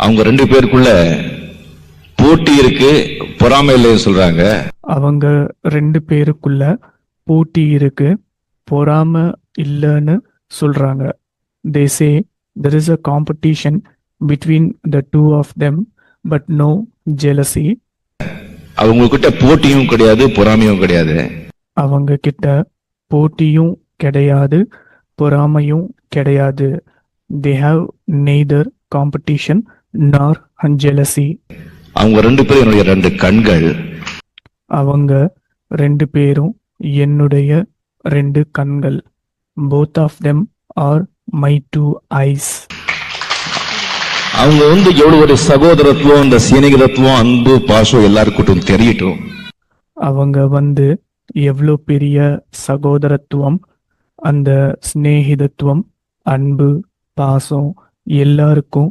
அவங்க ரெண்டு பேருக்குள்ள போட்டி இருக்கு, பொறாமை இல்லைன்னு சொல்றாங்க. அவங்க ரெண்டு பேருக்குள்ள போட்டி இருக்கு, பொறாம இல்லைன்னு சொல்றாங்க. They say there is a competition between the two of them, but no jealousy. அவங்க கிட்ட போட்டியும் கிடையாது, பொறாமையும் கிடையாது. அவங்க கிட்ட போட்டியும் கிடையாது, பொறாமையும் கிடையாது. They have neither competition nor jealousy. அவங்க ரெண்டு பேரும் என்னுடைய ரெண்டு கண்கள். அவங்க ரெண்டு பேரும் என்னுடைய ரெண்டு கண்கள். Both of them are my two eyes. அவங்க எவ்வளவு ஒரு சகோதரத்துவம், அந்த சிநேகிதத்துவம், அன்பு, பாசம் எல்லாருக்கும் தெரியட்டும். அவங்க எவ்வளோ பெரிய சகோதரத்துவம், அந்த சிநேகிதத்துவம், அன்பு, பாசம் எல்லாருக்கும்